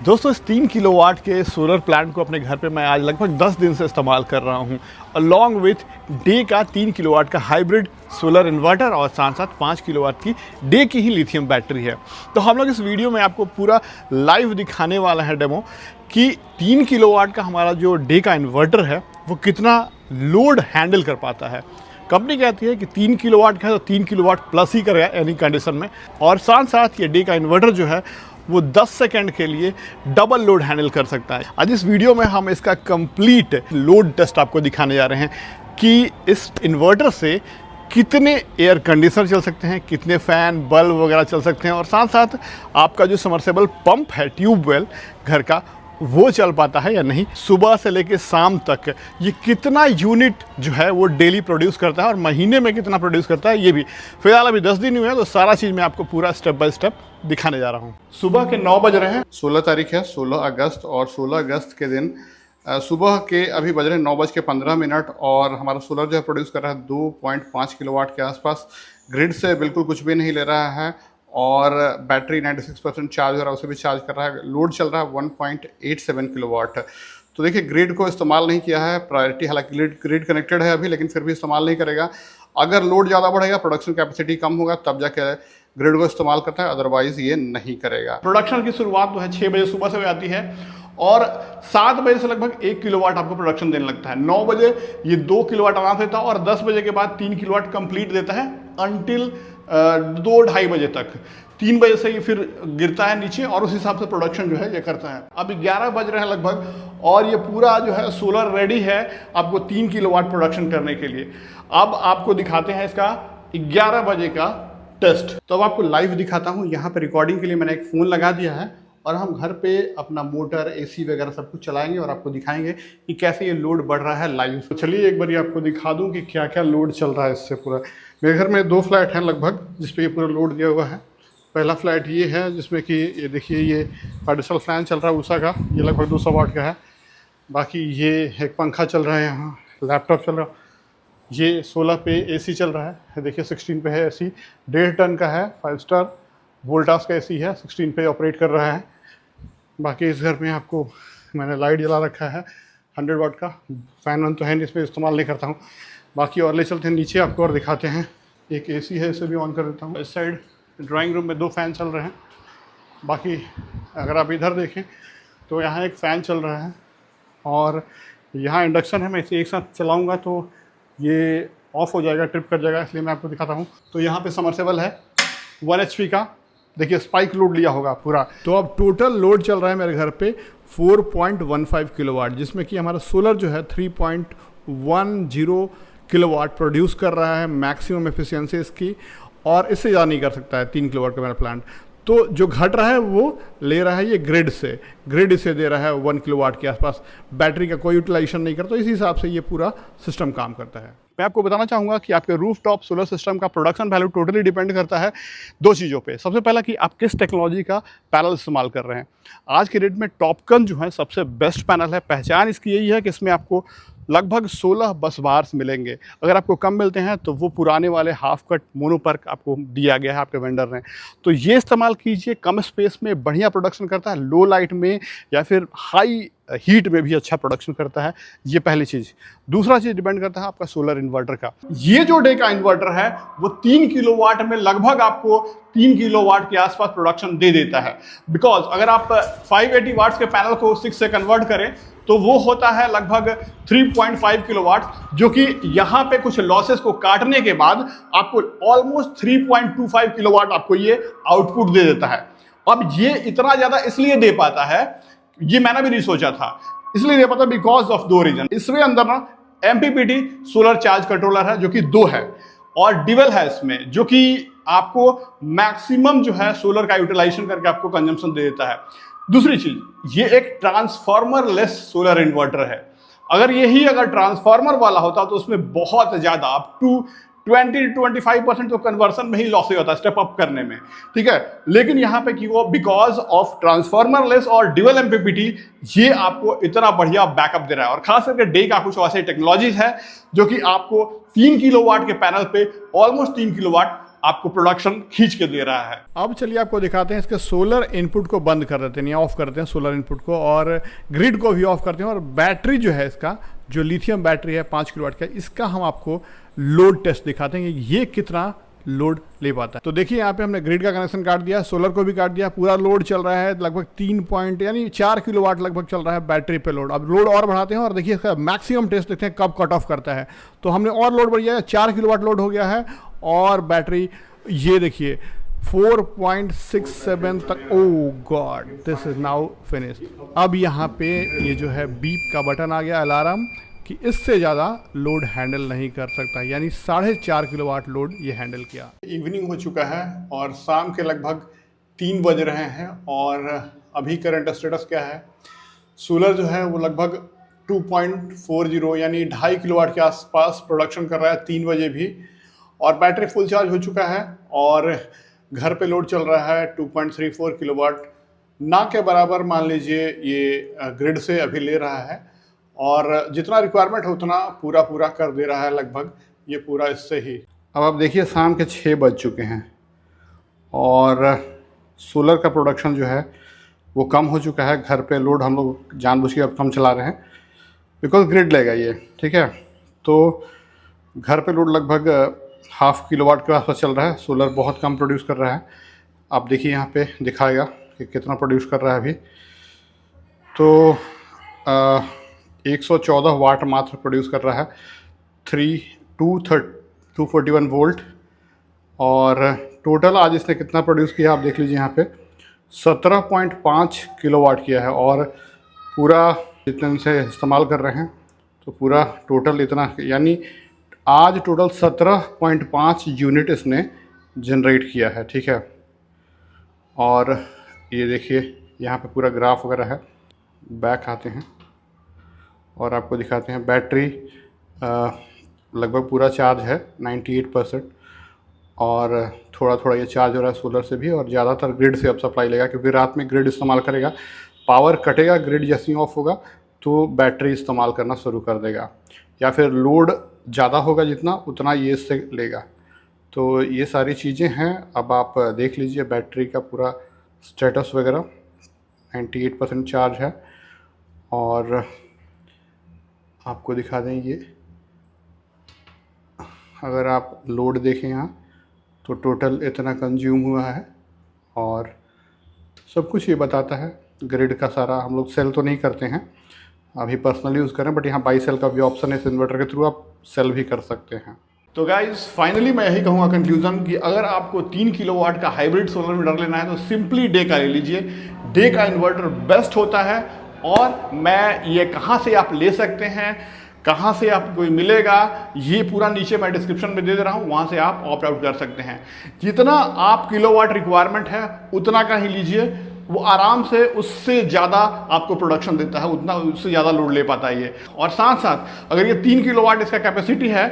दोस्तों इस 3 किलोवाट के सोलर प्लांट को अपने घर पे मैं आज लगभग 10 दिन से इस्तेमाल कर रहा हूँ अलॉन्ग विथ डे का 3 किलोवाट का हाइब्रिड सोलर इन्वर्टर और साथ साथ 5 किलोवाट की डे की ही लिथियम बैटरी है। तो हम लोग इस वीडियो में आपको पूरा लाइव दिखाने वाला है डेमो कि 3 किलोवाट का हमारा जो डे का इन्वर्टर है वो कितना लोड हैंडल कर पाता है। कंपनी कहती है कि 3 किलोवाट का है तो 3 किलोवाट प्लस ही करेगा एनी कंडीशन में, और साथ साथ ये डे का इन्वर्टर जो है वो 10 सेकंड के लिए डबल लोड हैंडल कर सकता है। आज इस वीडियो में हम इसका कंप्लीट लोड टेस्ट आपको दिखाने जा रहे हैं कि इस इन्वर्टर से कितने एयर कंडीशनर चल सकते हैं, कितने फ़ैन बल्ब वगैरह चल सकते हैं, और साथ साथ आपका जो समरसेबल पंप है ट्यूबवेल घर का वो चल पाता है या नहीं। सुबह से लेकर शाम तक ये कितना यूनिट जो है वो डेली प्रोड्यूस करता है और महीने में कितना प्रोड्यूस करता है ये भी। फिलहाल अभी 10 दिन हुए हैं तो सारा चीज़ मैं आपको पूरा स्टेप बाय स्टेप दिखाने जा रहा हूँ। सुबह के 9 बज रहे हैं, 16 तारीख है 16 अगस्त, और 16 अगस्त के दिन सुबह के अभी बज रहे हैं 9:15 और हमारा सोलर जो है प्रोड्यूस कर रहा है 2.5 किलोवाट के आसपास। ग्रिड से बिल्कुल कुछ भी नहीं ले रहा है और बैटरी 96% चार्ज हो रहा है, उसे भी चार्ज कर रहा है। लोड चल रहा है 1.87 किलोवाट। तो देखिए ग्रिड को इस्तेमाल नहीं किया है, प्रायोरिटी हालांकि ग्रिड कनेक्टेड है अभी, लेकिन फिर भी इस्तेमाल नहीं करेगा। अगर लोड ज़्यादा बढ़ेगा, प्रोडक्शन कैपेसिटी कम होगा, तब जाके ग्रिड को इस्तेमाल करता है, अदरवाइज ये नहीं करेगा। प्रोडक्शन की शुरुआत जो है 6 बजे सुबह से आती है और 7 बजे से लगभग 1 किलोवाट आपको प्रोडक्शन देने लगता है। 9 बजे ये 2 किलोवाट आराम देता है और 10 बजे के बाद 3 किलोवाट कंप्लीट देता है अनटिल 2-2:30 बजे तक। 3 बजे से ये फिर गिरता है नीचे और उस हिसाब से प्रोडक्शन जो है ये करता है। अभी 11 बज रहे हैं लगभग और ये पूरा जो है सोलर रेडी है आपको 3 किलोवाट प्रोडक्शन करने के लिए। अब आपको दिखाते हैं इसका 11 बजे का टेस्ट। तो अब आपको लाइव दिखाता हूँ। यहाँ पे रिकॉर्डिंग के लिए मैंने एक फ़ोन लगा दिया है और हम घर पे अपना मोटर एसी वगैरह सब कुछ चलाएंगे और आपको दिखाएंगे कि कैसे ये लोड बढ़ रहा है लाइव। तो चलिए एक बार आपको दिखा दूँ कि क्या क्या लोड चल रहा है इससे पूरा। मेरे घर में 2 फ्लैट हैं लगभग जिस पे ये पूरा लोड दिया हुआ है। पहला फ्लैट ये है जिसमें कि ये देखिए ये पार्टिशनल फैन चल रहा है उषा का, ये लगभग 200 वाट का है। बाकी ये एक पंखा चल रहा है, यहाँ लैपटॉप चल रहा है, ये 16 पे एसी चल रहा है, देखिए 16 पे है एसी, 1.5 टन का है, 5 स्टार वोल्टास का एसी है, 16 पे ऑपरेट कर रहा है। बाकी इस घर में आपको मैंने लाइट जला रखा है 100 वाट का। फ़ैन वन तो है नहीं, इसमें इस्तेमाल नहीं करता हूँ। बाकी और ले चलते हैं नीचे आपको और दिखाते हैं। एक एसी है, इसे भी ऑन कर देता हूँ। इस साइड ड्राइंग रूम में 2 फ़ैन चल रहे हैं। बाकी अगर आप इधर देखें तो यहाँ एक फ़ैन चल रहा है और यहाँ इंडक्शन है। मैं इसे एक साथ चलाऊँगा तो ये ऑफ हो जाएगा, ट्रिप कर जाएगा, इसलिए मैं आपको दिखाता हूँ। तो यहाँ पे समरसेबल है 1 HP का, देखिए स्पाइक लोड लिया होगा पूरा। तो अब टोटल लोड चल रहा है मेरे घर पे 4.15 किलोवाट, जिसमें कि हमारा सोलर जो है 3.10 किलोवाट प्रोड्यूस कर रहा है, मैक्सिमम एफिशिएंसी इसकी, और इससे ज़्यादा नहीं कर सकता है 3 किलोवाट का मेरा प्लांट। तो जो घट रहा है वो ले रहा है ये ग्रिड से, ग्रिड इसे दे रहा है 1 किलोवाट के आसपास। बैटरी का कोई यूटिलाइजेशन नहीं करता, तो इसी हिसाब से ये पूरा सिस्टम काम करता है। मैं आपको बताना चाहूँगा कि आपके रूफटॉप सोलर सिस्टम का प्रोडक्शन वैल्यू टोटली डिपेंड करता है 2 चीज़ों पे। सबसे पहला कि आप किस टेक्नोलॉजी का पैनल इस्तेमाल कर रहे हैं। आज के डेट में टॉपकन जो है सबसे बेस्ट पैनल है। पहचान इसकी यही है कि इसमें आपको लगभग 16 बस बार्स मिलेंगे। अगर आपको कम मिलते हैं तो वो पुराने वाले हाफ कट मोनोपर्क आपको दिया गया है आपके वेंडर ने, तो ये इस्तेमाल कीजिए। कम स्पेस में बढ़िया प्रोडक्शन करता है, लो लाइट में या फिर हाई हीट में भी अच्छा प्रोडक्शन करता है, ये पहली चीज़। दूसरा चीज़ डिपेंड करता है आपका सोलर इन्वर्टर का। ये जो डे का इन्वर्टर है वो 3 किलोवाट में लगभग आपको 3 किलोवाट के आसपास प्रोडक्शन दे देता है। बिकॉज अगर आप 580 वाट्स के पैनल को 6 से कन्वर्ट करें तो वो होता है लगभग 3.5 किलोवाट, जो कि यहाँ पे कुछ लॉसेस को काटने के बाद आपको ऑलमोस्ट 3.25 किलोवाट आपको ये आउटपुट दे देता है। अब ये इतना ज़्यादा इसलिए दे पाता है, ये मैंने भी नहीं सोचा था, इसलिए दे पाता बिकॉज ऑफ 2 रीजन। इसमें अंदर ना MPPT सोलर चार्ज कंट्रोलर है जो कि 2 है, और डिवेल है इसमें जो कि आपको मैक्सिमम जो है सोलर का यूटिलाइजेशन करके आपको कंजम्पशन दे देता है। दूसरी चीज, ये एक ट्रांसफार्मर लेस सोलर इन्वर्टर है। अगर यही अगर ट्रांसफार्मर वाला होता तो उसमें बहुत ज्यादा अप टू 20-25% तो कन्वर्सन में ही लॉस होता है स्टेप अप करने में, ठीक है। लेकिन यहाँ पे कि वो बिकॉज ऑफ ट्रांसफार्मर लेस और ड्यूअल MPPT ये आपको इतना बढ़िया बैकअप दे रहा है। और खास करके डे का कुछ ऐसे टेक्नोलॉजीज है जो कि आपको 3 किलोवाट के पैनल पे ऑलमोस्ट 3 किलोवाट आपको प्रोडक्शन खींच के दे रहा है। अब चलिए आपको दिखाते हैं इसके सोलर इनपुट को बंद कर देते हैं या ऑफ करते हैं सोलर इनपुट को, और ग्रिड को भी ऑफ करते हैं। और बैटरी जो है इसका, जो लिथियम बैटरी है 5 किलोवाट का, इसका हम आपको लोड टेस्ट दिखाते हैं कि ये कितना लोड ले पाता है। तो देखिए यहाँ पे हमने ग्रिड का कनेक्शन काट दिया, सोलर को भी काट दिया, पूरा लोड चल रहा है लगभग 4 किलोवाट लगभग चल रहा है बैटरी पे लोड। अब लोड और बढ़ाते हैं और देखिए इसका मैक्सिमम टेस्ट देखते हैं कब कट ऑफ करता है। तो हमने और लोड बढ़ गया है, 4 किलोवाट लोड हो गया है, और बैटरी ये देखिए 4.67 तक। Oh god, this is now finished. अब यहाँ पे ये जो है बीप का बटन आ गया, अलार्म, कि इससे ज़्यादा लोड हैंडल नहीं कर सकता, यानी 4.5 किलोवाट लोड ये हैंडल किया। इवनिंग हो चुका है और शाम के लगभग 3 बज रहे हैं, और अभी करंट स्टेटस क्या है, सोलर जो है वो लगभग 2.40 यानी 2.5 किलोवाट के आसपास प्रोडक्शन कर रहा है 3 बजे भी, और बैटरी फुल चार्ज हो चुका है, और घर पे लोड चल रहा है 2.34 किलोवाट, ना के बराबर मान लीजिए ये ग्रिड से अभी ले रहा है, और जितना रिक्वायरमेंट है उतना पूरा कर दे रहा है लगभग ये पूरा इससे ही। अब आप देखिए शाम के 6 बज चुके हैं और सोलर का प्रोडक्शन जो है वो कम हो चुका है। घर पे लोड हम लोग जानबूझ के अब कम चला रहे हैं, बिकॉज ग्रिड लेगा ये, ठीक है। तो घर पे लोड लगभग 0.5 किलोवाट के आसपास चल रहा है, सोलर बहुत कम प्रोड्यूस कर रहा है। आप देखिए यहाँ पे दिखाएगा कि कितना प्रोड्यूस कर रहा है अभी। तो 114 वाट मात्र प्रोड्यूस कर रहा है, 241 वोल्ट, और टोटल आज इसने कितना प्रोड्यूस किया आप देख लीजिए यहाँ पे 17.5 किलोवाट किया है, और पूरा जितने से इस्तेमाल कर रहे हैं तो पूरा टोटल इतना, यानी आज टोटल 17.5 यूनिट इसने जनरेट किया है, ठीक है। और ये देखिए यहाँ पे पूरा ग्राफ वगैरह है। बैक आते हैं और आपको दिखाते हैं बैटरी लगभग पूरा चार्ज है 98%, और थोड़ा ये चार्ज हो रहा है सोलर से भी, और ज़्यादातर ग्रिड से अब सप्लाई लेगा, क्योंकि रात में ग्रिड इस्तेमाल करेगा, पावर कटेगा, ग्रिड जैसे ही ऑफ होगा तो बैटरी इस्तेमाल करना शुरू कर देगा, या फिर लोड ज़्यादा होगा जितना उतना ये इससे लेगा। तो ये सारी चीज़ें हैं। अब आप देख लीजिए बैटरी का पूरा स्टेटस वगैरह 98% चार्ज है, और आपको दिखा दें ये, अगर आप लोड देखें यहाँ तो टोटल इतना कंज्यूम हुआ है, और सब कुछ ये बताता है। ग्रिड का सारा हम लोग सेल तो नहीं करते हैं, अभी पर्सनली यूज़ करें, बट यहाँ बाई सेल का भी ऑप्शन है, इस इन्वर्टर के थ्रू आप सेल भी कर सकते हैं। तो गाइज फाइनली मैं यही कहूँगा कंक्लूजन कि अगर आपको 3 किलोवाट का हाइब्रिड सोलर इन्वर्टर लेना है तो सिंपली डे का ले लीजिए। डे का इन्वर्टर बेस्ट होता है, और मैं ये कहाँ से आप ले सकते हैं, कहाँ से आपको मिलेगा, ये पूरा नीचे मैं डिस्क्रिप्शन में दे दे रहा हूँ, वहाँ से आप ऑप्ट आउट कर सकते हैं। जितना आप किलोवाट रिक्वायरमेंट है उतना का ही लीजिए, वो आराम से उससे ज़्यादा आपको प्रोडक्शन देता है, उतना उससे ज़्यादा लोड ले पाता है ये। और साथ साथ अगर ये 3 किलोवाट इसका कैपेसिटी है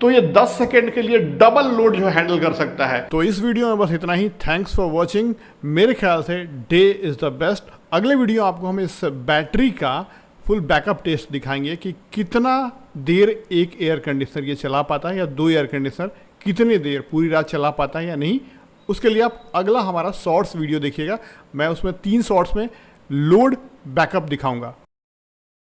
तो ये 10 सेकेंड के लिए डबल लोड जो हैंडल कर सकता है। तो इस वीडियो में बस इतना ही। Thanks for watching. मेरे ख्याल से डे इज़ द बेस्ट। अगले वीडियो आपको हम इस बैटरी का फुल बैकअप टेस्ट दिखाएंगे कि कितना देर एक एयर कंडीशनर ये चला पाता है, या 2 एयर कंडीशनर कितनी देर पूरी रात चला पाता है या नहीं। उसके लिए आप अगला हमारा शॉर्ट्स वीडियो देखिएगा, मैं उसमें 3 शॉर्ट्स में लोड बैकअप दिखाऊंगा।